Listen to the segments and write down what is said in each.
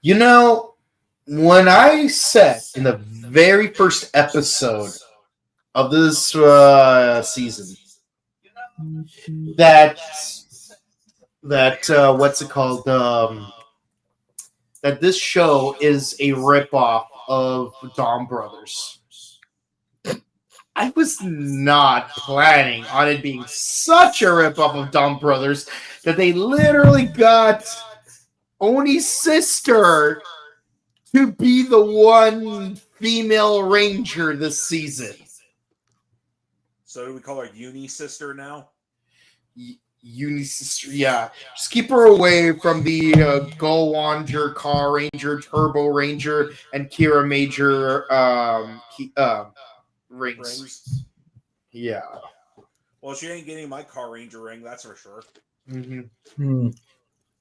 You know, when I said in the very first episode of this season that what's it called? That this show is a ripoff of Dawn Brothers. I was not planning on it being such a ripoff of Dawn Brothers that they literally got Oni's sister to be the one female ranger this season. So do we call her Uni Sister now? Uni sister, yeah. Just keep her away from the Go Wander, Car Ranger, Turbo Ranger, and Kira Major rings. Yeah. Well, she ain't getting my Car Ranger ring, that's for sure. Mm-hmm.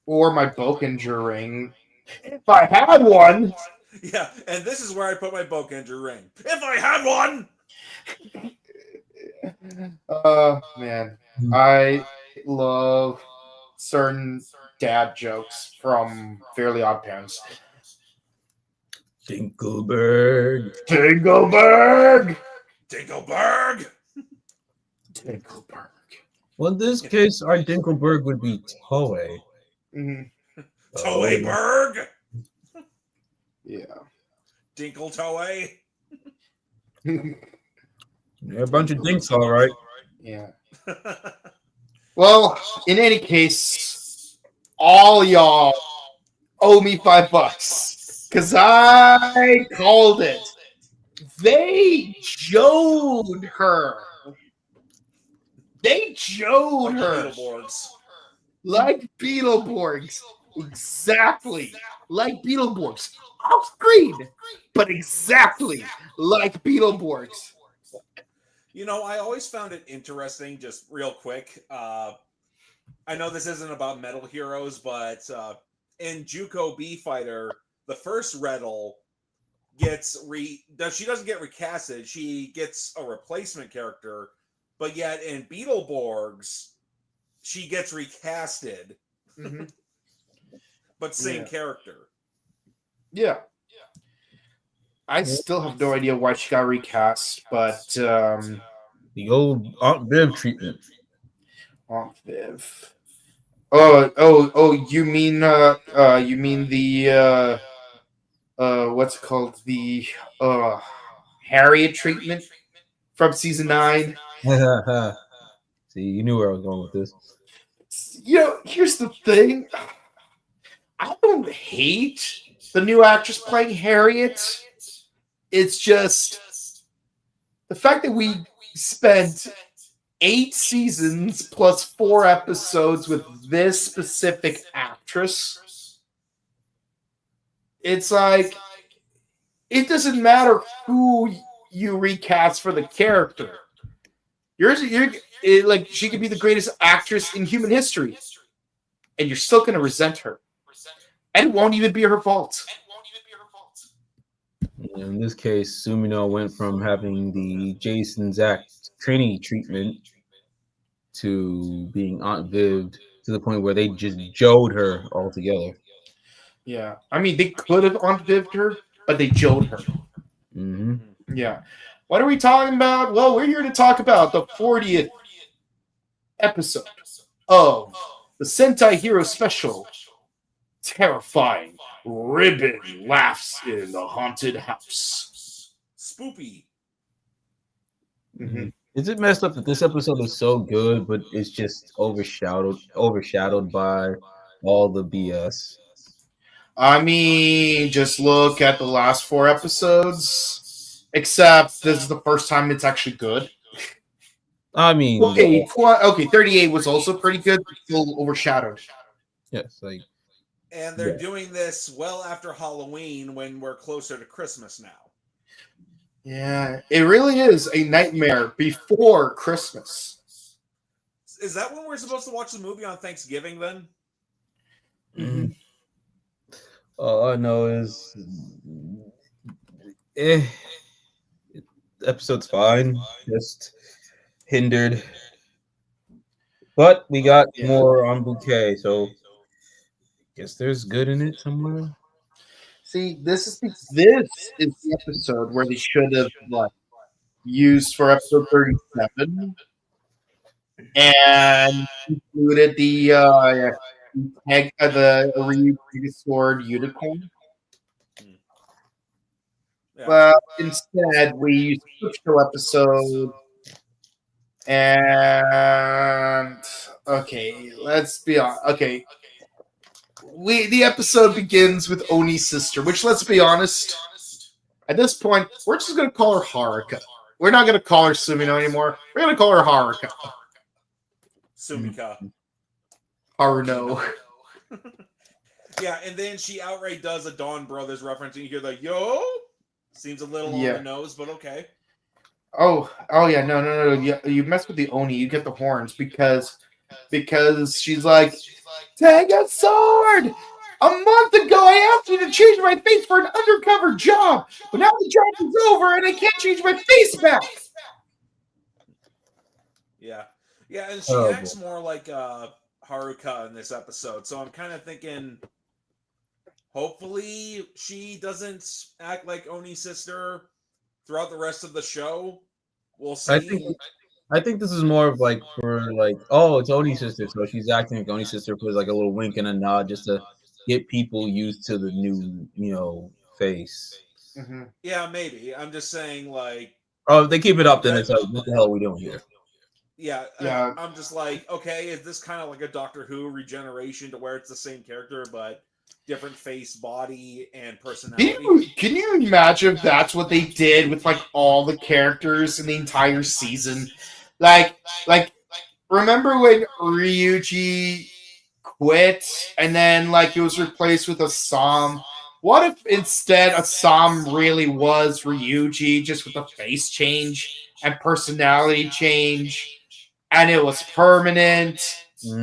Or my Bokenger ring. If I had one. Yeah, and this is where I put my Bokenger ring. If I had one! Man. I love certain dad jokes from Fairly Odd Parents. Dinkelberg. Dinkelberg! Dinkelberg! Dinkelberg. Well, in this case, our Dinkelberg would be Toei. Mm-hmm. Toeiberg! Yeah. Dinkle Toei? They're a bunch of dinks, all right. Yeah. Well, in any case, all y'all owe me $5 because I called it. They jode her. They jode her. Beetleborgs. Like Beetleborgs. Exactly. Like Beetleborgs. Off screen, but exactly like Beetleborgs. You know, I always found it interesting, just real quick. I know this isn't about Metal Heroes, but in Juko B Fighter, the first Rettle gets she doesn't get recasted, she gets a replacement character, but yet in Beetleborgs, she gets recasted. Mm-hmm. But same character. Yeah. I still have no idea why she got recast, but the old Aunt Viv treatment. Aunt Viv. Oh! You mean the what's it called, the Harriet treatment from season 9? See, you knew where I was going with this. You know, here's the thing. I don't hate the new actress playing Harriet. It's just the fact that we spent 8 seasons plus 4 episodes with this specific actress. It's like, it doesn't matter who you recast for the character. Like, she could be the greatest actress in human history, and you're still going to resent her. And it won't even be her fault. In this case, Sumino went from having the Jason Zack trainee treatment to being Aunt Viv to the point where they just jode her altogether. Yeah. I mean, they could have Aunt Viv'd her, but they jode her. Mm-hmm. Yeah. What are we talking about? Well, we're here to talk about the 40th episode of the Sentai Hero Special. Terrifying. Ribbon laughs in the haunted house. Spoopy. Mm-hmm. Is it messed up that this episode is so good, but it's just overshadowed by all the BS? I mean, just look at the last 4 episodes. Except this is the first time it's actually good. I mean, okay, 38 was also pretty good, but still overshadowed. Yes, like. And they're doing this well after Halloween when we're closer to Christmas now. Yeah, it really is a nightmare before Christmas. Is that when we're supposed to watch the movie on Thanksgiving then? Mm-hmm. All I know is episode's fine, just hindered. But we got more on Bouquet, so guess there's good in it somewhere. See, this is the episode where they should have like used for episode 37 and included the Ryuji sword unicorn. Hmm. Yeah. But instead, we used a quick show episode. And okay, let's be honest. Okay, the episode begins with Oni's sister, which, let's be honest, at this point, we're just gonna call her Haruka. We're not gonna call her Sumino anymore. We're gonna call her Haruka. Sumika. Haruno. Yeah, and then she outright does a Dawn Brothers reference, and you hear the yo. Seems a little on Yeah. the nose, but okay. Oh yeah, no. You mess with the Oni, you get the horns because she's like, take a sword. A month ago, I asked you to change my face for an undercover job, but now the job is over and I can't change my face back. Yeah. Yeah, and she Oh, acts more like Haruka in this episode. So I'm kind of thinking, hopefully she doesn't act like Oni's sister throughout the rest of the show. We'll see. I think this is more of like for like, oh, it's Oni's sister, so she's acting like Oni's sister for like a little wink and a nod just to get people used to the new, face. Mm-hmm. Yeah, maybe. I'm just saying, like, Oh, if they keep it up, then it's like, what the hell are we doing here? yeah, Yeah. I'm just like, okay, is this kind of like a Doctor Who regeneration to where it's the same character but different face, body, and personality? Can you imagine if that's what they did with like all the characters in the entire season? Like remember when Ryuji quit and then like it was replaced with Assam? What if instead Assam really was Ryuji, just with a face change and personality change, and it was permanent,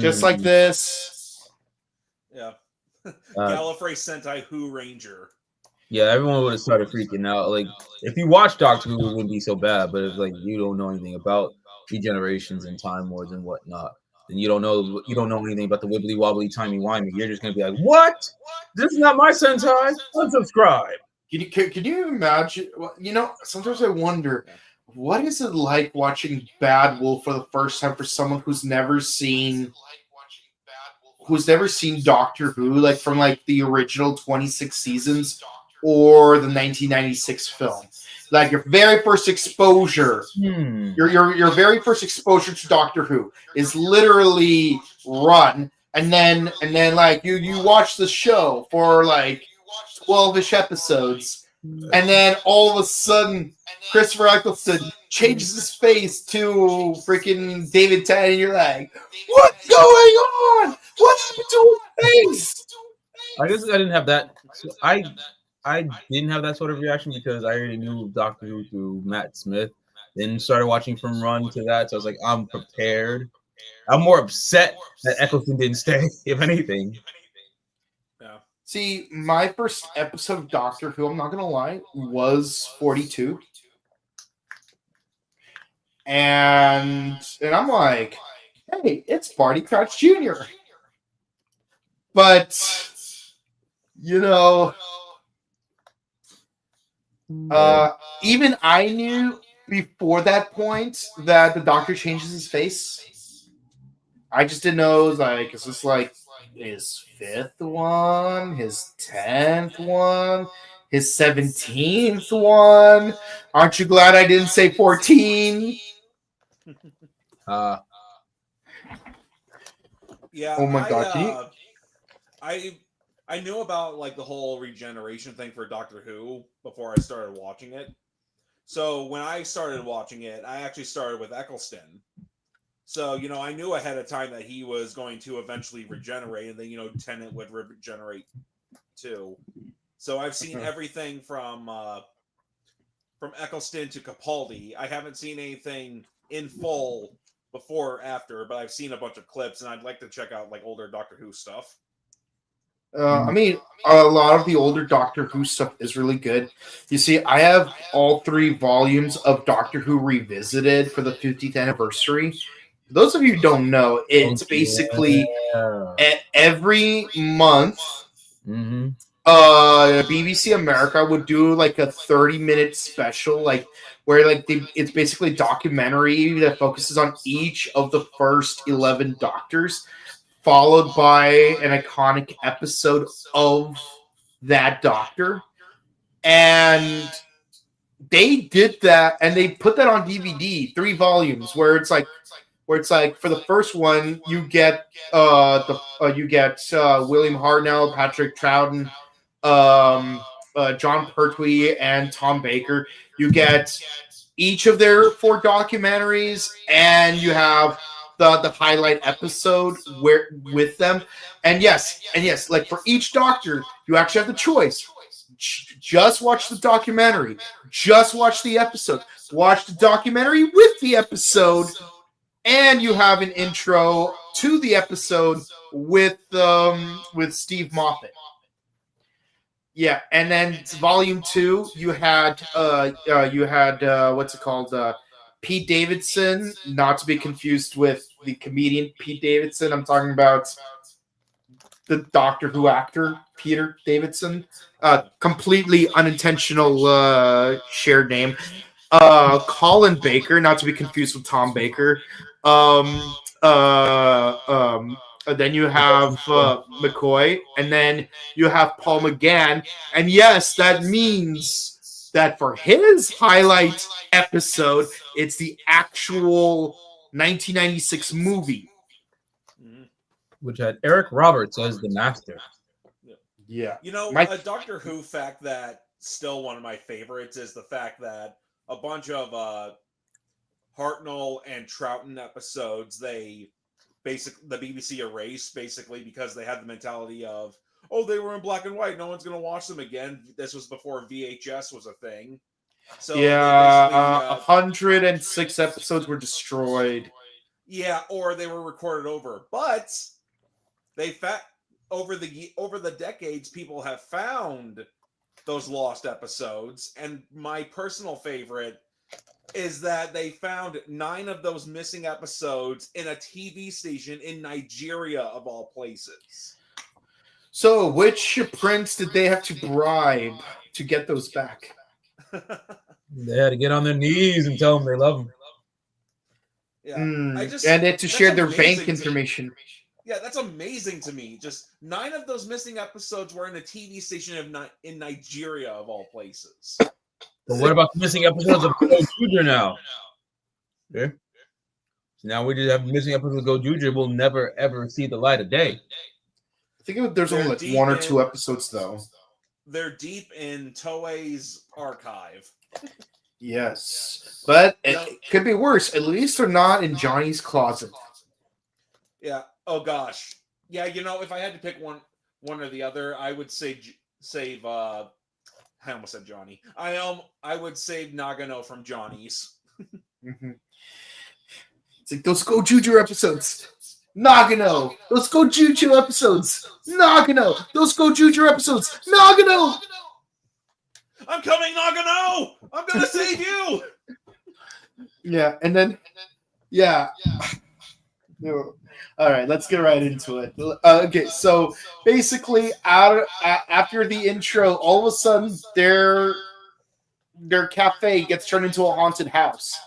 just like this? Yeah. Gallifrey Sentai Who Ranger. Yeah, everyone would have started freaking out. Like, if you watch Doctor Who, it wouldn't be so bad. But if like you don't know anything about regenerations and time lords and whatnot, then you don't know anything about the wibbly wobbly timey wimey. You're just gonna be like, what? This is not my Sentai. Unsubscribe. Can you imagine? Sometimes I wonder, what is it like watching Bad Wolf for the first time for someone who's never seen Doctor Who, like from like the original 26 seasons or the 1996 film. Like your very first exposure, your very first exposure to Doctor Who is literally Run, and then like you watch the show for like 12-ish episodes, and then all of a sudden Christopher Eccleston changes his face to freaking David Tennant, and you're like, what's going on? What happened to his face? I guess I didn't have that. So I didn't have that sort of reaction because I already knew Doctor Who through Matt Smith. Then started watching from Run to that, so I was like, I'm prepared. I'm more upset that Eccleston didn't stay, if anything. Yeah. See, my first episode of Doctor Who, I'm not gonna lie, was 42. And I'm like, hey, it's Barty Crouch Jr. But even I knew before that point that the Doctor changes his face. I just didn't know. It was like, is this like his 5th one, his 10th one, his 17th one? Aren't you glad I didn't say 14? Yeah. Oh my god! I knew about like the whole regeneration thing for Doctor Who before I started watching it. So when I started watching it, I actually started with Eccleston. So I knew ahead of time that he was going to eventually regenerate, and then Tennant would regenerate too. So I've seen everything from Eccleston to Capaldi. I haven't seen anything in full before or after, but I've seen a bunch of clips, and I'd like to check out like older Doctor Who stuff. I mean, a lot of the older Doctor Who stuff is really good. You see, I have all 3 volumes of Doctor Who Revisited for the 50th anniversary. For those of you who don't know, it's basically every month. Mm-hmm. BBC America would do like a 30-minute special, like where like it's basically a documentary that focuses on each of the first 11 Doctors, followed by an iconic episode of that Doctor. And they did that, and they put that on DVD, 3 volumes, where it's like for the first one you get William Hartnell, Patrick Troughton, John Pertwee, and Tom Baker. You get each of their 4 documentaries, and you have the highlight episode where with them. And yes, like for each Doctor, you actually have the choice. Just watch the documentary. Just watch the episode. Watch the documentary with the episode, and you have an intro to the episode with Steve Moffat. Yeah, and then volume 2, you had what's it called? Pete Davidson, not to be confused with the comedian Pete Davidson. I'm talking about the Doctor Who actor Peter Davidson. Completely unintentional shared name. Colin Baker, not to be confused with Tom Baker. Then you have McCoy, and then you have Paul McGann. And yes, that means that for his highlight episode, it's the actual 1996 movie, which had Eric Roberts as the Master. Yeah. You know, a Doctor Who fact that still one of my favorites is the fact that a bunch of Hartnell and Troughton episodes, the BBC erased basically because they had the mentality of, oh, they were in black and white, no one's going to watch them again. This was before VHS was a thing. So yeah, 106 episodes were destroyed. Yeah, or they were recorded over. But they over the decades, people have found those lost episodes, and my personal favorite is that they found 9 of those missing episodes in a TV station in Nigeria, of all places. So, which prince did they have to bribe to get those back? They had to get on their knees and tell them they love them. Yeah, and they had to share their bank information. Yeah, that's amazing to me. Just 9 of those missing episodes were in a TV station in Nigeria, of all places. But what about the missing episodes of Gozyuger now? Yeah. So now we just have missing episodes of Gozyuger. We'll never ever see the light of day. I think there's only like 1 or 2 episodes though. They're deep in Toei's archive. Yes, but it could be worse. At least they're not in Johnny's closet. Yeah. Oh gosh. Yeah. You know, if I had to pick one or the other, I would save. I almost said Johnny. I would save Nagano from Johnny's. Mm-hmm. It's like those Gozyuger episodes. Nagano. Those Gozyuger episodes. Nagano. Those Gozyuger episodes. Nagano. I'm coming, Nagano. I'm gonna save you. Yeah, and then all right, let's get right into it. Okay, so basically, after the intro, all of a sudden, their cafe gets turned into a haunted house.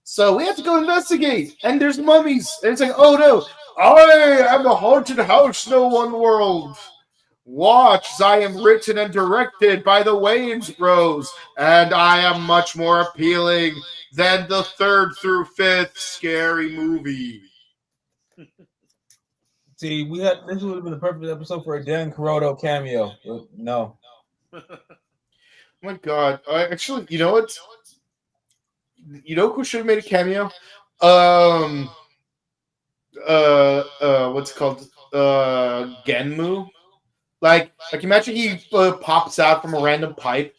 So we have to go investigate, and there's mummies. And it's like, oh no, I am the haunted house, No.1 World. Watch, as I am written and directed by the Wayans Bros, and I am much more appealing than the 3rd through 5th scary movie. See, this would have been the perfect episode for a Dan Kuroda cameo. But no. Oh my God! Actually, you know what? You know who should have made a cameo? What's it called? Genmu. Like imagine he pops out from a random pipe.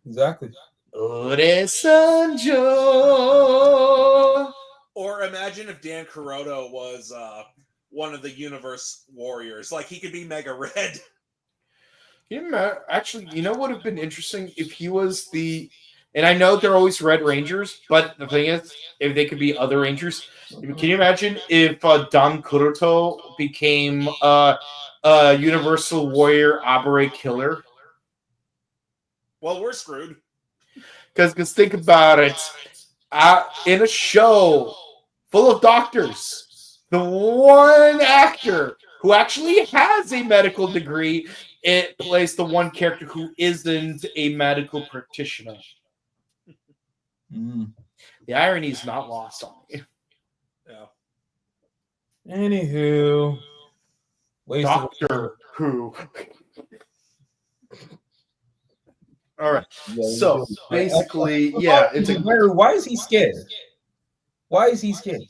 Exactly. Or imagine if Dan Kuroda was one of the Universe Warriors. Like, he could be Mega Red. Actually, you know what would have been interesting if he was and I know they're always Red Rangers, but the thing is, if they could be other Rangers. Can you imagine if Don Kuroto became Universal Warrior Abare Killer? Well, we're screwed. Because think about it. In a show full of doctors, the one actor who actually has a medical degree, it plays the one character who isn't a medical practitioner. Mm. The irony is not lost on me. Yeah. Anywho, Doctor Who. All right. Yeah, So basically, yeah, it's a. Why is he scared? Why is he scared?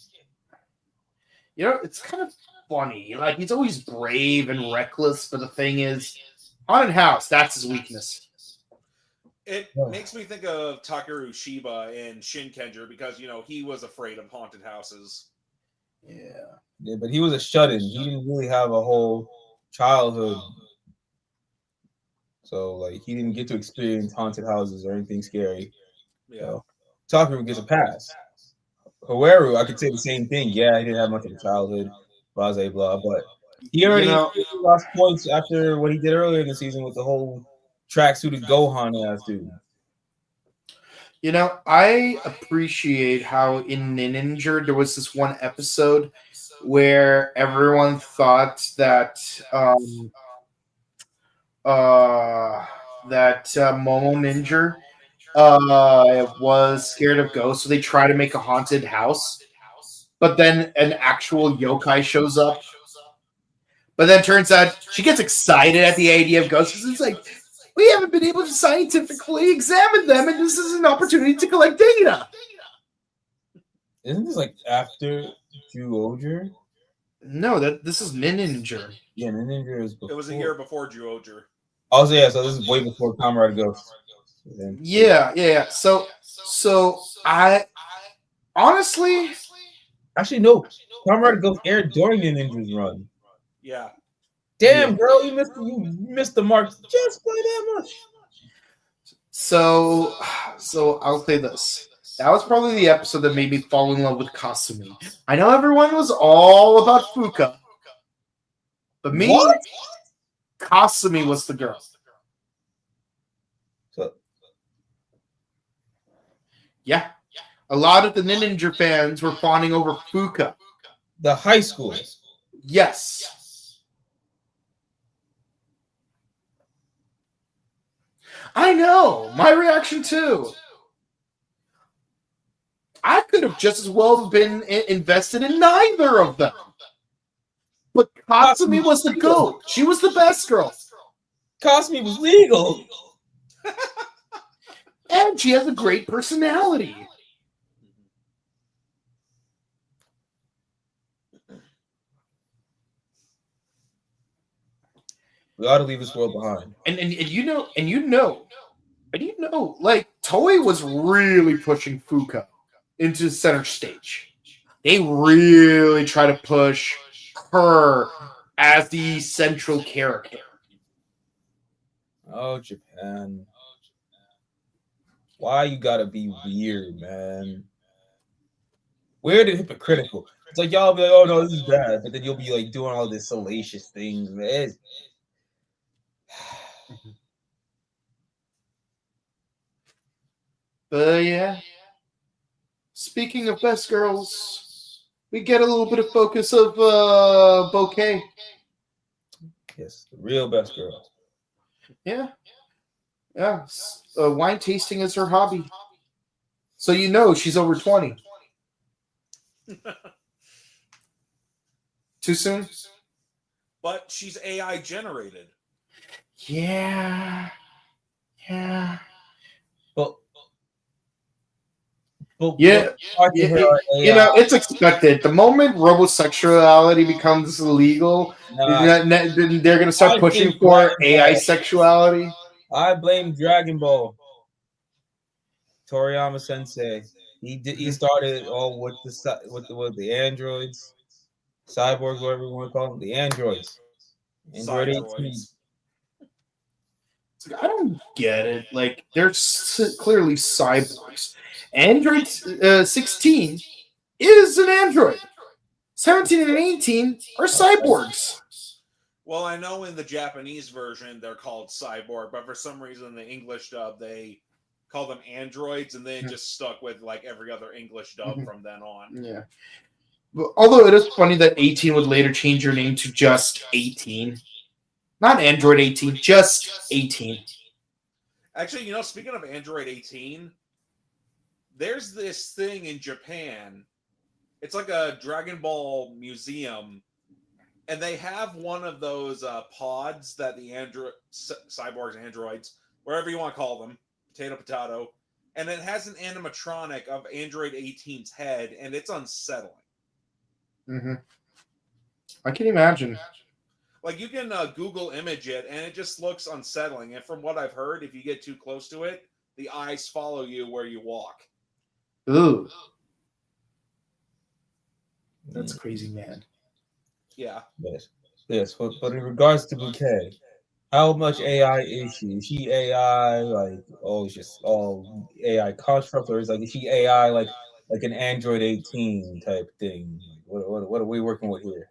It's kind of funny. Like, he's always brave and reckless, but the thing is, haunted house, that's his weakness. It makes me think of Takeru Shiba in Shinkenger because, he was afraid of haunted houses. Yeah, but he was a shut-in. He didn't really have a whole childhood. So, like, he didn't get to experience haunted houses or anything scary. Yeah. Takeru gets a pass. Howeru, I could say the same thing. Yeah, he didn't have much of a childhood, blah, blah, blah. But he already lost points after what he did earlier in the season with the whole tracksuited Gohan ass dude. I appreciate how in Ninja there was this one episode where everyone thought that Momo Ninja was scared of ghosts, so they try to make a haunted house, but then an actual yokai shows up. But then it turns out she gets excited at the idea of ghosts because it's like, we haven't been able to scientifically examine them, and this is an opportunity to collect data. Isn't this like after Gozyuger? No, this is Ninja. Yeah, Ninja is before. It was a year before Gozyuger. Oh, yeah, so this is way before Kamen Rider Ghost. Yeah. So I honestly, actually no. Kamen Rider Ghost aired during the Ninja's run. Yeah. Damn, girl, you missed the mark just by that much. So I'll say this. That was probably the episode that made me fall in love with Kasumi. I know everyone was all about Fuka, but me, Kasumi was the girl. So, yeah. A lot of the Ninja fans were fawning over Fuka. The high school. Yes. I know. My reaction too. I could have just as well been invested in neither of them. But Kasumi was the GOAT. She was the best girl. Kasumi was legal. And she has a great personality. We ought to leave this world behind. And like, Toei was really pushing Fuka into center stage. They really try to push her as the central character. Oh, Japan. Why you gotta be weird, man? Weird and hypocritical. It's like y'all be like, oh no, this is bad, but then you'll be like doing all this salacious things, man. But yeah. Speaking of best girls, we get a little bit of focus of Bouquet. Yes, the real best girl. Yeah. Wine tasting is her hobby. So she's over 20. Too soon? But she's AI generated. Yeah. But it's expected. The moment robosexuality becomes illegal, they're going to start pushing for AI sexuality. I blame Dragon Ball. Toriyama Sensei. He started all with the androids, cyborgs, whatever you want to call them, the androids. Android 18. I don't get it. Like, they're clearly cyborgs. Android 16 is an android. 17 and 18 are cyborgs. Well, I know in the Japanese version they're called cyborg, but for some reason in the English dub they call them androids, and then it just stuck with like every other English dub from then on. Yeah. But although it is funny that 18 would later change your name to just 18. Not Android 18, just 18. Actually, speaking of Android 18, there's this thing in Japan. It's like a Dragon Ball museum, and they have one of those pods that the cyborgs, androids, wherever you want to call them, potato, and it has an animatronic of Android 18's head, and it's unsettling. Mm-hmm. I can imagine. Like, you can Google image it, and it just looks unsettling. And from what I've heard, if you get too close to it, the eyes follow you where you walk. Ooh. That's crazy, man. Yeah. Yes. But in regards to Bouquet, how much AI is she? Is she AI like it's just all AI construct, or is she AI like an Android 18 type thing? What are we working with here?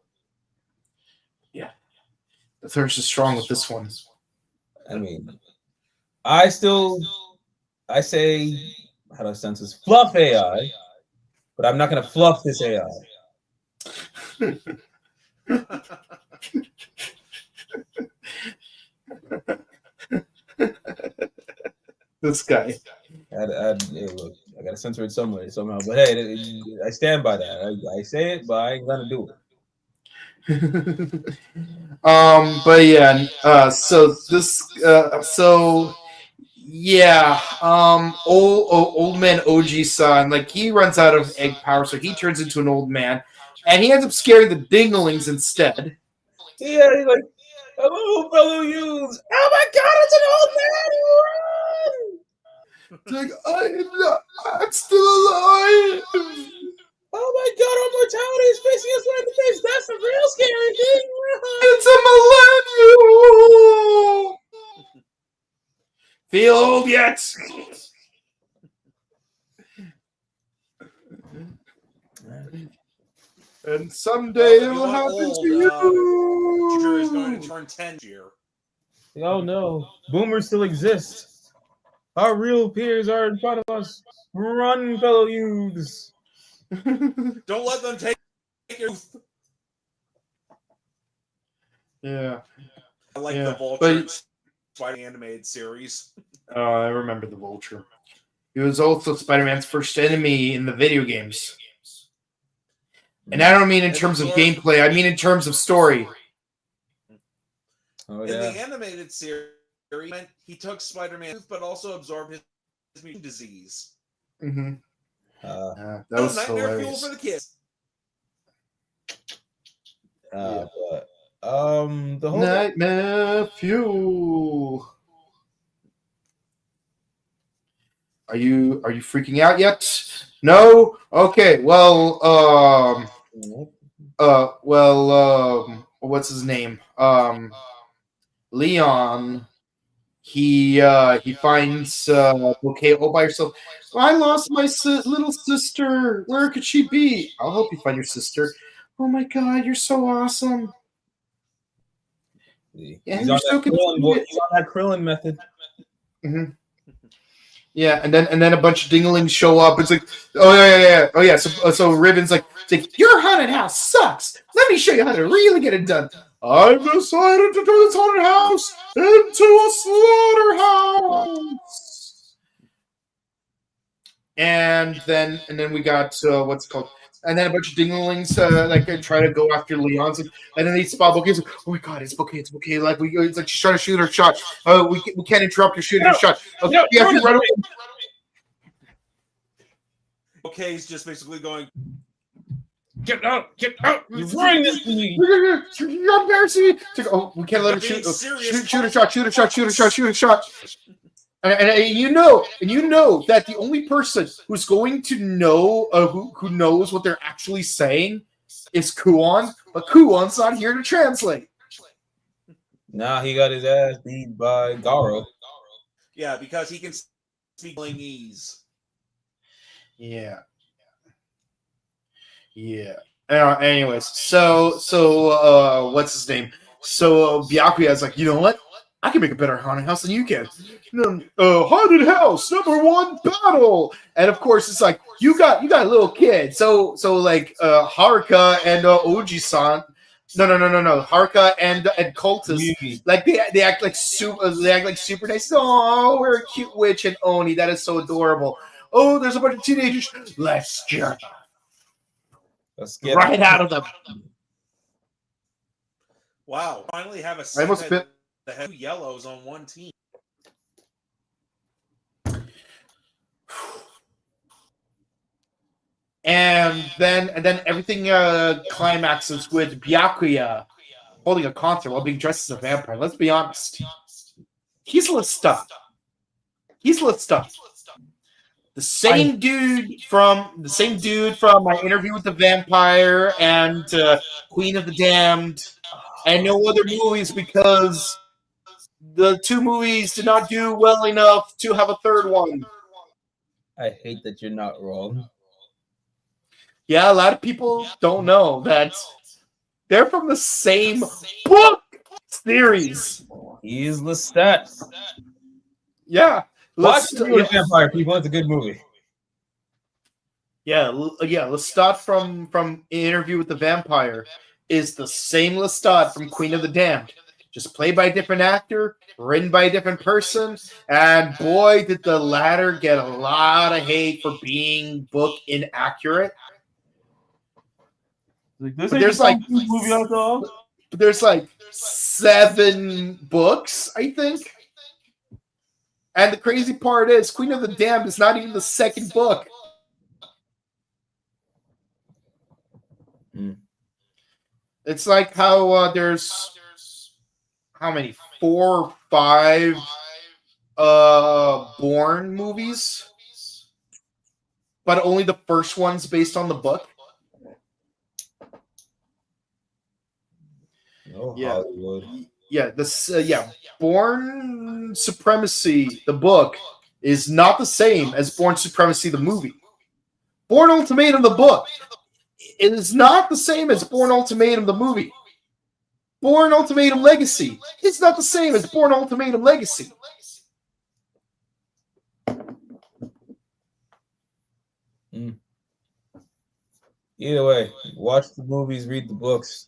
Yeah. The thirst is strong with this one. I mean, I say, how do I sense this? Fluff AI, but I'm not going to fluff this AI. This guy. Look, I got to censor it somehow. But hey, I stand by that. I say it, but I ain't going to do it. But yeah, old man OG-san, like, he runs out of egg power, so he turns into an old man, and he ends up scaring the dinglings instead. Yeah, he's like, hello, fellow youths. Oh my God, it's an old man! It's like, I'm still alive. Oh my God, our mortality is facing us right in the face. That's the real scary thing. It's a millennium. Feel old yet? And someday it'll happen to you. Future is going to turn 10 this year. Oh no, boomers still exist. Our real peers are in front of us. Run, fellow youths. Don't let them take your youth. Yeah. I like the Vulture animated series. I remember the Vulture. He was also Spider-Man's first enemy in the video games. And I don't mean in terms of gameplay, I mean in terms of story. Oh, in the animated series, he took Spider-Man's but also absorbed his mutant disease. Mm-hmm. That was nightmare hilarious. fuel for the kids. The whole nightmare fuel. Are you freaking out yet? No? Okay, what's his name? Leon. He finds Bouquet all by herself. I lost my little sister. Where could she be? I'll help you find your sister. Oh my God, you're so awesome. He's on that Krillin method. Mm-hmm. Yeah, and then a bunch of dinglings show up. It's like, oh yeah. So Ribbon's like, your haunted house sucks. Let me show you how to really get it done. I've decided to turn this haunted house into a slaughterhouse. And then we got what's it called? And then a bunch of dinglings try to go after Leon's, and then they spot Bouquet. Like, oh my God, it's Bouquet! Like it's like she's trying to shoot her shot. We can't interrupt her shooting her shot. Okay, you have to run away. Bouquet's just basically going, get out! You're ruining this to me. You're embarrassing me. Like, oh, we can't let her shoot. Shoot a shot. And you know that the only person who's going to know who knows what they're actually saying is Kuon, but Kuon's not here to translate. Nah, he got his ass beat by Garo. Yeah, because he can speak Lingese. Yeah. Anyways, so what's his name? So Byakuya's like, you know what? I can make a better haunted house than you can. Haunted house #1 battle, and of course it's like you got a little kid. So like Haruka and Oji-san. No. Haruka and Cultus, like they act like super nice. Oh, we're a cute witch and Oni. That is so adorable. Oh, there's a bunch of teenagers. Let's get right out of them. Wow! Finally have a I almost set bit. that has two yellows on one team. And then everything climaxes with Byakuya holding a concert while being dressed as a vampire. Let's be honest. He's Lestat. The same dude from My Interview with the Vampire and Queen of the Damned, and no other movies because the two movies did not do well enough to have a third one. I hate that you're not wrong. Yeah, a lot of people don't know that they're from the same book series. He is Lestat. Yeah. Watch the Vampire People. It's a good movie. Yeah. Lestat from Interview with the Vampire is the same Lestat from Queen of the Damned. Just played by a different actor, written by a different person, and boy, did the latter get a lot of hate for being book inaccurate. There's like 7 books, I think. And the crazy part is Queen of the Damned is not even the second book. It's like how there's how many? 4 or 5 Bourne movies, but only the first one's based on the book. Oh, yeah. Hollywood. Yeah, Bourne Supremacy, the book, is not the same as Bourne Supremacy, the movie. Bourne Ultimatum, the book, it is not the same as Bourne Ultimatum, the movie. Bourne Ultimatum Legacy, it's not the same as Bourne Ultimatum Legacy. Either way, watch the movies, read the books.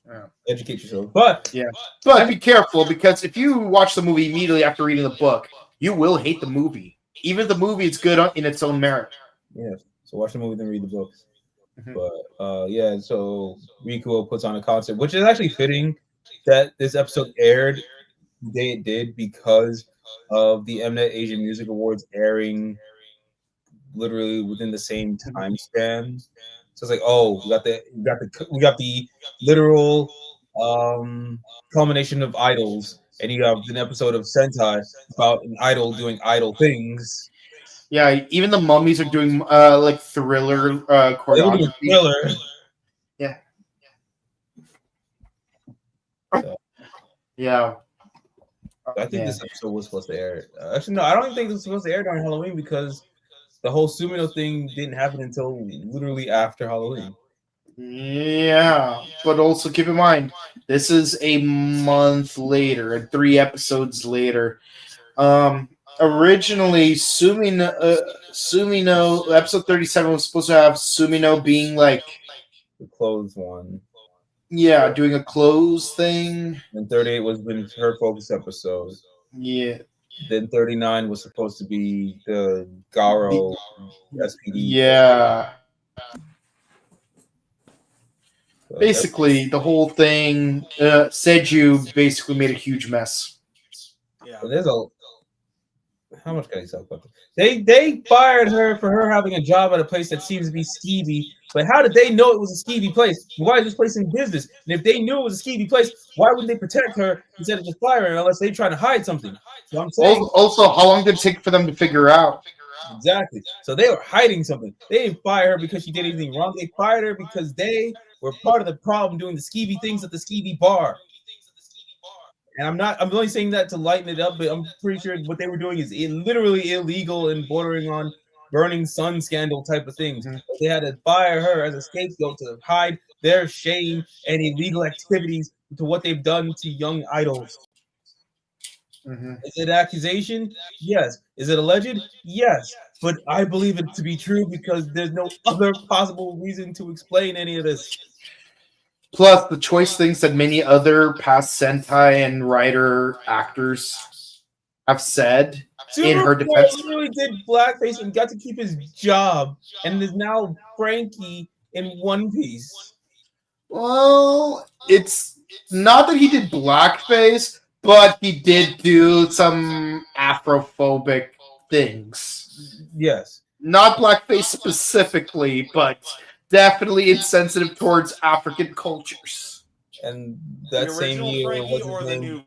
Yeah. Educate yourself. But be careful, because if you watch the movie immediately after reading the book, you will hate the movie. Even if the movie is good in its own merit. Yeah. So watch the movie, then read the books. Mm-hmm. But so Rikuo puts on a concert, which is actually fitting that this episode aired the day it did because of the Mnet Asian Music Awards airing literally within the same time span. So it's like, oh, we got the literal culmination of idols, and you have an episode of Sentai about an idol doing idol things. Yeah, even the mummies are doing like thriller choreography. Thriller. Yeah. So, yeah. I think this episode was supposed to air. Actually, no, I don't think it was supposed to air during Halloween because the whole Sumino thing didn't happen until literally after Halloween. Yeah, but also keep in mind, this is a month later and 3 episodes later. Originally, Sumino episode 37 was supposed to have Sumino being like the clothes one. Yeah, doing a clothes thing. And 38 was been her focus episode. Yeah. Then 39 was supposed to be the Garo SPD. Yeah. So basically, the whole thing, Seju basically made a huge mess. Yeah. But there's how much can I talk about this? They fired her for her having a job at a place that seems to be skeevy. But how did they know it was a skeevy place? Why is this place in business? And if they knew it was a skeevy place, why wouldn't they protect her instead of just firing her unless they try to hide something? So I'm saying, also, how long did it take for them to figure out? Exactly. So they were hiding something. They didn't fire her because she did anything wrong. They fired her because they were part of the problem doing the skeevy things at the skeevy bar. And I'm only saying that to lighten it up, but I'm pretty sure what they were doing is literally illegal and bordering on burning sun scandal type of things. Mhm. They had to fire her as a scapegoat to hide their shame and illegal activities to what they've done to young idols. Mhm. Is it an accusation? Yes. Is it alleged? Yes. But I believe it to be true because there's no other possible reason to explain any of this. Plus, the choice things that many other past Sentai and writer actors have said in her Superboy defense. literally did blackface and got to keep his job and is now Frankie in One Piece. Well, it's not that he did blackface, but he did do some Afrophobic things. Yes. Not blackface specifically, but definitely insensitive towards African cultures. And The that same original year, Frankie what's his or the name? new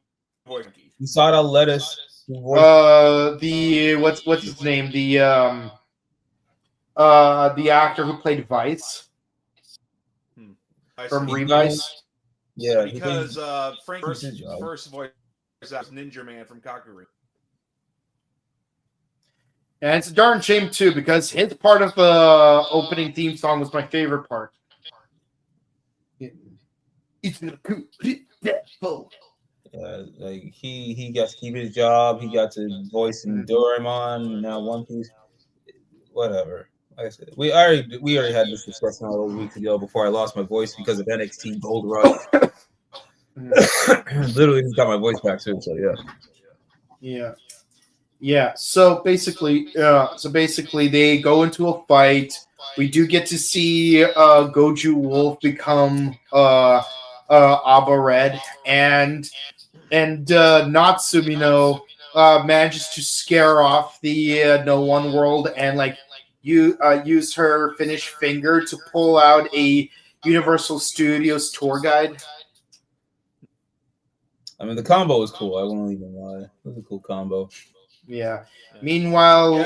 Frankie? Usada Lettuce. Who voiced The what's his name? The actor who played Vice I from see. Revice. yeah, Because Frank's his job. first voice was Ninja Man from Kakuri. And it's a darn shame too, because his part of the opening theme song was my favorite part. It's devil. Like he got to keep his job. He got to voice in Doraemon. Now One Piece. Whatever. Like I said, we already had this discussion all those weeks ago before I lost my voice because of NXT Gold Rush. Literally just got my voice back too. So yeah. Yeah. So basically, they go into a fight. We do get to see Goju Wolf become Abba Red, and Natsumino manages to scare off the No.1 world and use her finished finger to pull out a Universal Studios tour guide. I mean, the combo was cool. I won't even lie. It was a cool combo. Yeah. Meanwhile,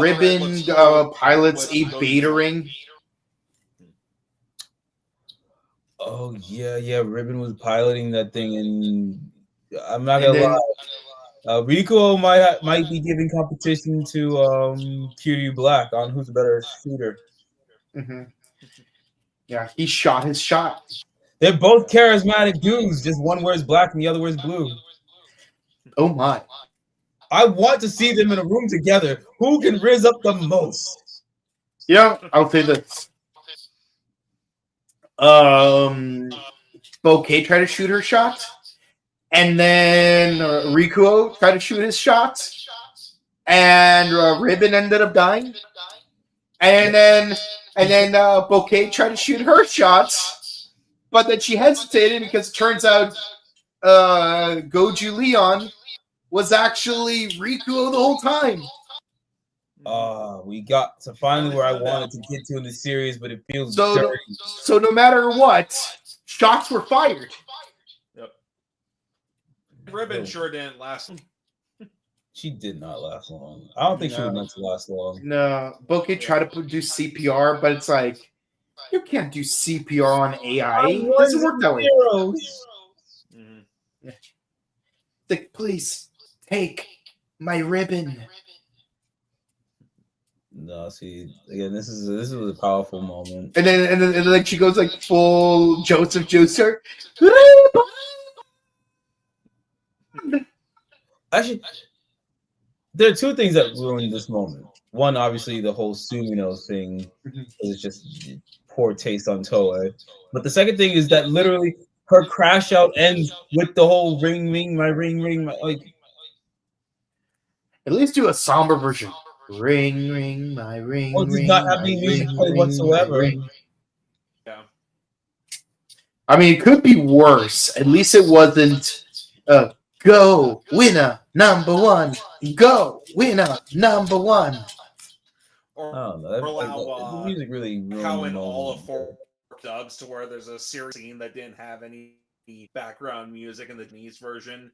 Red Ribbon looks cool pilots with a Goju beta Wolf. ring. Oh yeah. Ribbon was piloting that thing, and I'm not And gonna then lie. Rico might be giving competition to QD Black on who's a better shooter. mhm. Yeah, he shot his shot. They're both charismatic dudes. Just one wears black and the other wears blue. Oh my. I want to see them in a room together. Who can riz up the most? Yeah, I'll say this. Bouquet tried to shoot her shot, and then Rikuo tried to shoot his shot, and Ribbon ended up dying, and then Bouquet tried to shoot her shots, but then she hesitated because it turns out Goju Leon was actually Rikuo the whole time. We got to finally where I wanted to get to in the series, but it feels So dirty. so no matter what, shots were fired. Yep. Ribbon sure didn't last. She did not last long. I don't think she was meant to last long. No, Bouquet tried to do CPR, but it's like you can't do CPR on AI. It doesn't work that way. Mm-hmm. Like, please take my ribbon. No, see, again, this is a powerful moment. And then like she goes like full Joseph Juicer. Actually, there are two things that ruined this moment. One, obviously, the whole Sumino thing is just poor taste on Toei. But the second thing is that literally her crash out ends with the whole ring, my like. At least do a somber version. Ring, ring, my ring, Or does ring, not have my any music ring, play ring, whatsoever. my ring. Yeah. I mean, it could be worse. At least it wasn't. Go winner number one. Go winner number one. Or The allow music really ruined how the in all of moment. 4 dubs to where there's a series scene that didn't have any background music in the Japanese version.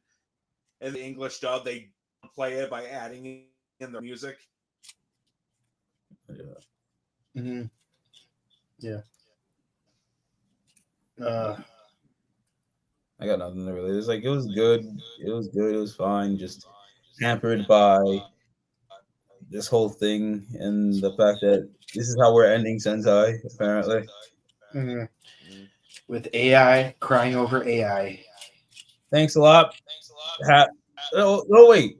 In the English dub, they play it by adding in the music. Yeah. Mm-hmm. Yeah. I got nothing to really. It was like it was good. It was fine. Just hampered by this whole thing and the fact that this is how we're ending Sentai, apparently. Mhm. With AI crying over AI. Thanks a lot. No, wait.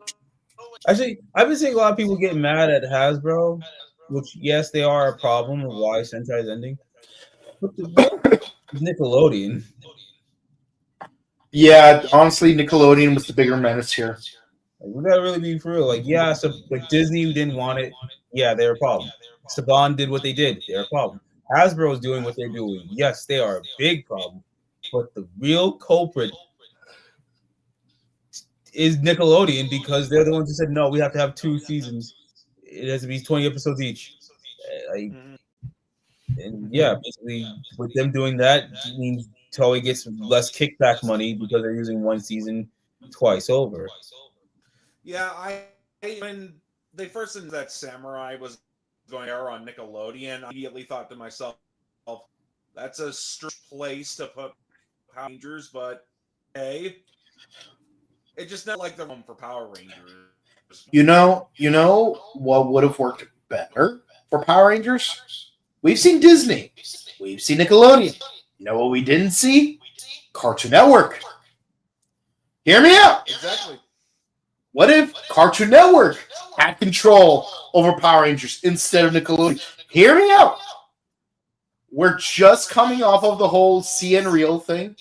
Actually, I've been seeing a lot of people get mad at Hasbro, which, yes, they are a problem of why Sentai is ending. But the real is Nickelodeon. Yeah, honestly, Nickelodeon was the bigger menace here. Like, we gotta really be for real. Like, yeah, so like Disney didn't want it. Yeah, they're a problem. Saban did what they did. They're a problem. Hasbro is doing what they're doing. Yes, they are a big problem. But the real culprit is Nickelodeon because they're the ones who said no. We have to have 2 seasons. It has to be 20 episodes each. Like, and yeah, basically with them doing that means Toei gets less kickback money because they're using one season twice over. Yeah, I when they first announced that Samurai was going to air on Nickelodeon, I immediately thought to myself, that's a strange place to put Power Rangers, but hey, it just not like the home for Power Rangers. You know what would have worked better for Power Rangers? We've seen Disney. We've seen Nickelodeon. You know what we didn't see? Cartoon Network. Hear me out. Exactly. What if Cartoon Network had control over Power Rangers instead of Nickelodeon? Hear me out. We're just coming off of the whole CN Real thing.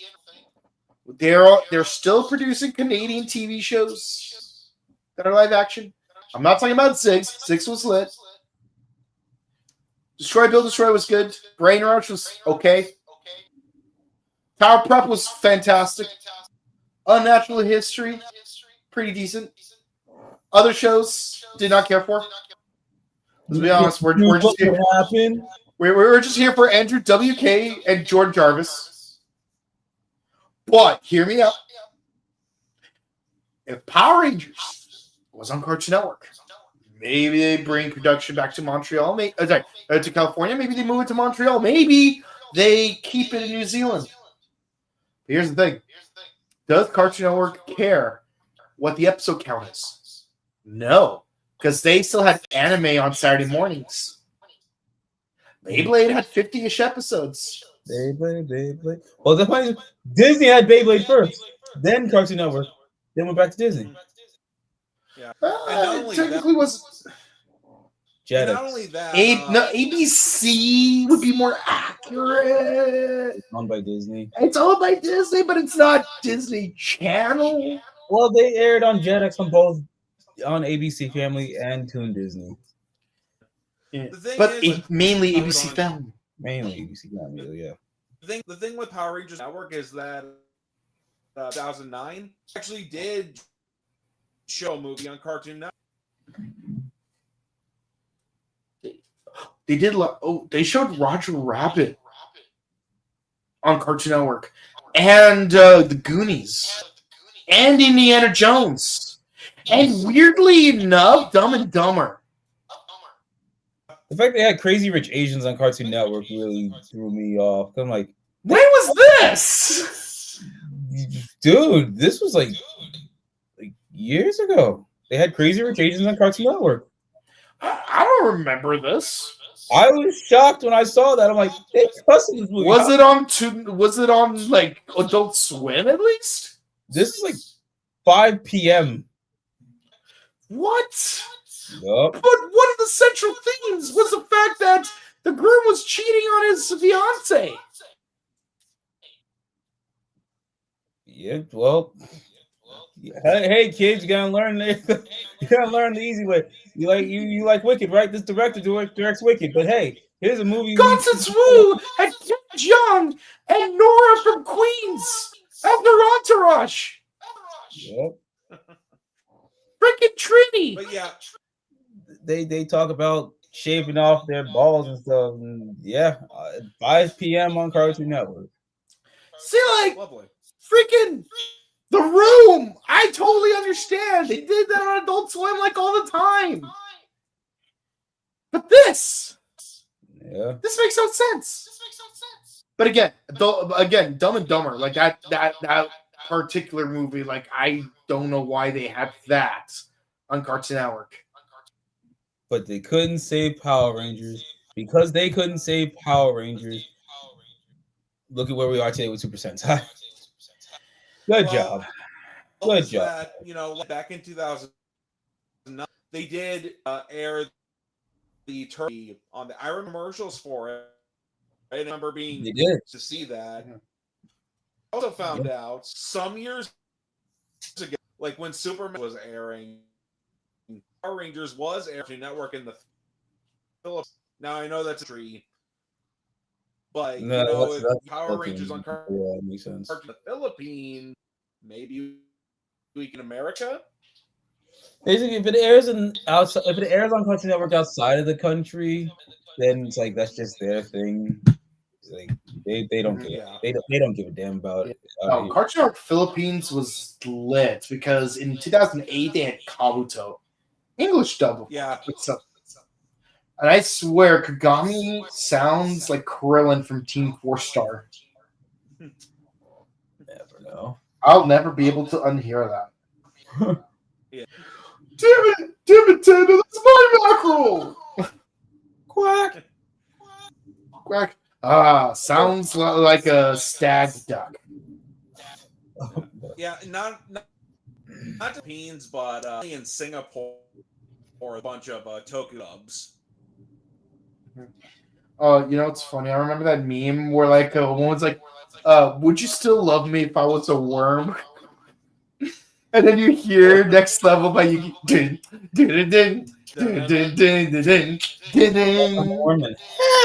They're still producing Canadian TV shows that are live action. I'm not talking about Six. Six was lit. Destroy Build Destroy was good. Brain Rush was okay. Power Prep was fantastic. Unnatural History, pretty decent. Other shows did not care for. Let's be honest, we're just here. We're just here for Andrew WK and Jordan Jarvis. But hear me out. If Power Rangers was on Cartoon Network, maybe they bring production back to Montreal. To California. Maybe they move it to Montreal. Maybe they keep it in New Zealand. But here's the thing: does Cartoon Network care what the episode count is? No, because they still had anime on Saturday mornings. Beyblade had 50-ish episodes. Beyblade. Well, the point is, Disney had Beyblade first, then Cartoon Network, then went back to Disney. Yeah, technically was. And not only that, ABC would be more accurate. It's owned by Disney. It's owned by Disney, but it's not Disney Channel. Well, they aired on Jetix on ABC Family and Toon Disney. Yeah. But mainly ABC Family. Mainly ABC Family, yeah. The thing with Power Rangers Network is that 2009 actually did show a movie on Cartoon Network. They did. They showed Roger Rabbit on Cartoon Network, and the Goonies, and Indiana Jones, and weirdly enough, Dumb and Dumber. The fact they had Crazy Rich Asians on Cartoon Network really threw me off. I'm like, when was this? Dude, this was like years ago. They had Crazy Rich Asians on Cartoon Network. I don't remember this. I was shocked when I saw that. I'm like, they cussing this movie. Was it on like Adult Swim at least? This is like 5 p.m. What? Yep. But one of the central themes was the fact that the groom was cheating on his fiance. Yeah, well, hey kids, you gotta learn the easy way. You like Wicked, right? This director directs Wicked, but hey, here's a movie. Constance Wu and Kim Jong and Nora from Queens as their entourage. Yep. Freaking Trini. But yeah, they talk about shaving off their balls and stuff. And yeah, 5 p.m. on Cartoon Network. See, like, lovely. Freaking The Room. I totally understand. They did that on Adult Swim like all the time. But this makes no sense. But again, Dumb and Dumber, like that particular movie, like I don't know why they had that on Cartoon Network. but they couldn't save Power Rangers. Because they couldn't save Power Rangers, look at where we are today with Super Sentai. Good job. Good job. That, back in 2009, they did air the turkey on the. I remember commercials for it. I remember being to see that. I also found out some years ago, like when Superman was airing, Power Rangers was airing network in the Philippines. Now I know that's a tree, but if Power Rangers on Cartoon makes sense. the Philippines, maybe week in America. Basically, if it airs on Cartoon Network outside of the country, then it's like that's just their thing. Like they don't care. They don't give a damn about it. No, Cartoon Network Philippines was lit because in 2008 they had Kabuto, English dub. Yeah. And I swear, Kagami sounds like Krillin from Team 4-Star. Never know. I'll never be able to unhear that. Yeah. Damn it, Tanda, that's my mackerel! Quack! Quack. Sounds like a stag duck. Yeah, not the Philippines, but in Singapore, or a bunch of Tokyo dubs. It's funny. I remember that meme where like a woman's like, "Would you still love me if I was a worm?" And then you hear "Next Level" by Yuki.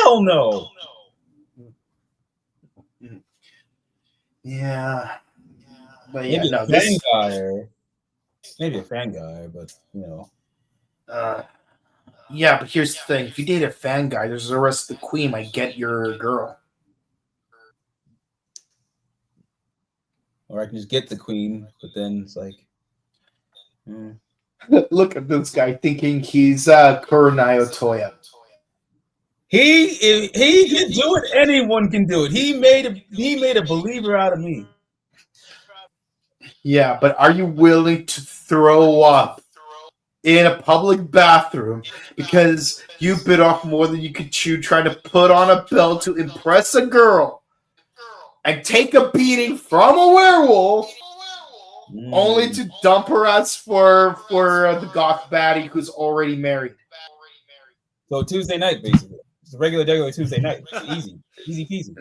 Hell no. Yeah. But maybe yeah, no, maybe a fan guy, but yeah, but here's the thing: if you date a fan guy, there's the rest of the queen might get your girl. Or I can just get the queen, but then it's like, Look at this guy thinking he's Kuronayo Toya. He can do it. Anyone can do it. He made a believer out of me. Yeah, but are you willing to throw up in a public bathroom because you bit off more than you could chew trying to put on a belt to impress a girl and take a beating from a werewolf only to dump her ass for the goth baddie who's already married? So Tuesday night, basically. It's a regular Tuesday night. Easy peasy.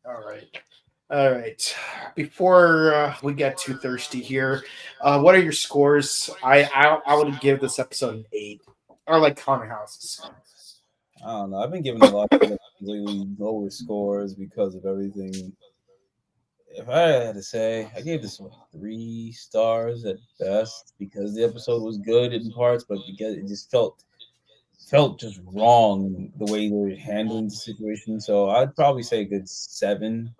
All right. Before we get too thirsty here, what are your scores? I would give this episode an 8. Or like Connor House's. I don't know. I've been giving a lot of completely lower scores because of everything. If I had to say, I gave this 3 stars at best because the episode was good in parts, but because it just felt just wrong the way they were handling the situation. So I'd probably say a good 7.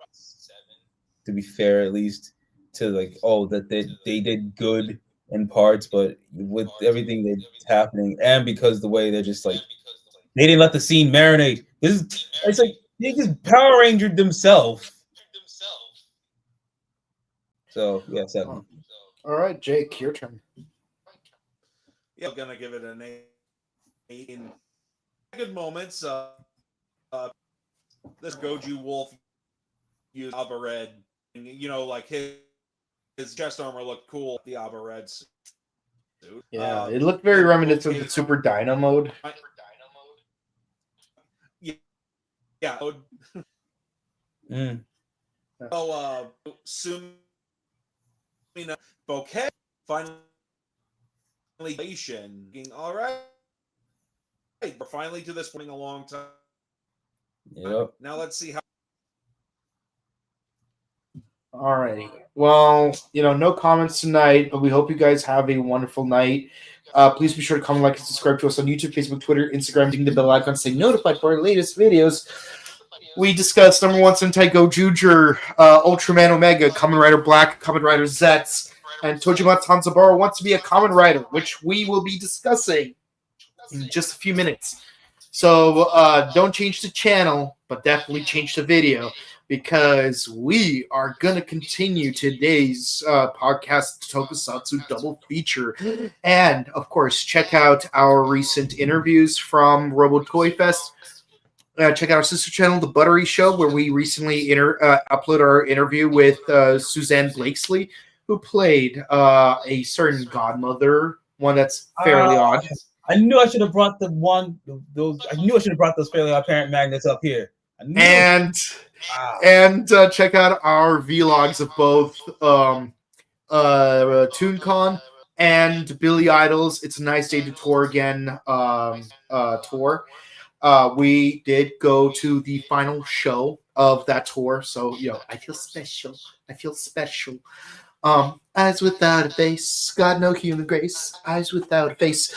To be fair, at least to like, that they did good in parts, but with everything that's happening, and because the way they're just like they didn't let the scene marinate. It's like they just Power Rangered themselves. So yeah, 7. All right, Jake, your turn. Yeah, I'm gonna give it an 8. In good moments, this Goju Wolf used Abba Red. Like his chest armor looked cool. The Abba Red suit. Yeah, it looked very reminiscent of the Super Dino mode. Yeah. So, soon, Bouquet finally being all right. We're finally to this point in a long time. Yep. Now let's see how. Alrighty. Well, no comments tonight, but we hope you guys have a wonderful night. Please be sure to comment, like, and subscribe to us on YouTube, Facebook, Twitter, Instagram, ding the bell icon, stay notified for our latest videos. We discussed No.1 Sentai Gozyuger, Ultraman Omega, Kamen Rider Black, Kamen Rider Zets, and Tojima Tanzabara wants to be a Kamen Rider, which we will be discussing in just a few minutes. So don't change the channel, but definitely change the video, because we are going to continue today's podcast Tokusatsu double feature. And, of course, check out our recent interviews from Robo Toy Fest. Check out our sister channel, The Buttery Show, where we recently upload our interview with Suzanne Blakesley, who played a certain godmother, one that's fairly odd. I knew I should have brought I knew I should have brought those Fairly Odd Parent magnets up here. And check out our vlogs of both ToonCon and Billy Idol's It's a Nice Day to Tour Again tour. We did go to the final show of that tour, so I feel special. Eyes without a face, got no human grace. Eyes without a face.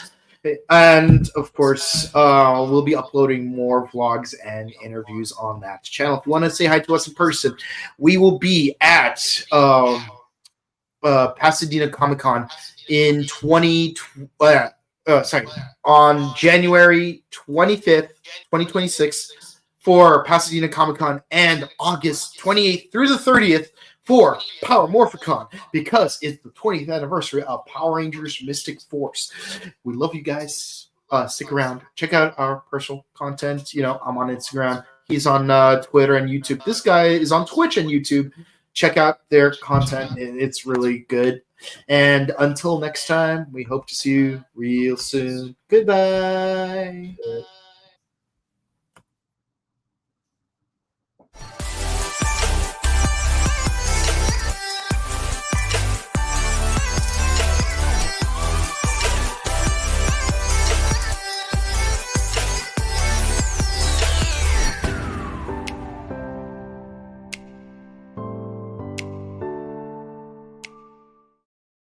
And of course, we'll be uploading more vlogs and interviews on that channel. If you want to say hi to us in person, we will be at Pasadena Comic Con in on January 25th, 2026 for Pasadena Comic Con, and August 28th through the 30th for Power Morphicon, because it's the 20th anniversary of Power Rangers Mystic Force. We love you guys. Stick around. Check out our personal content. I'm on Instagram. He's on Twitter and YouTube. This guy is on Twitch and YouTube. Check out their content. It's really good. And until next time, we hope to see you real soon. Goodbye.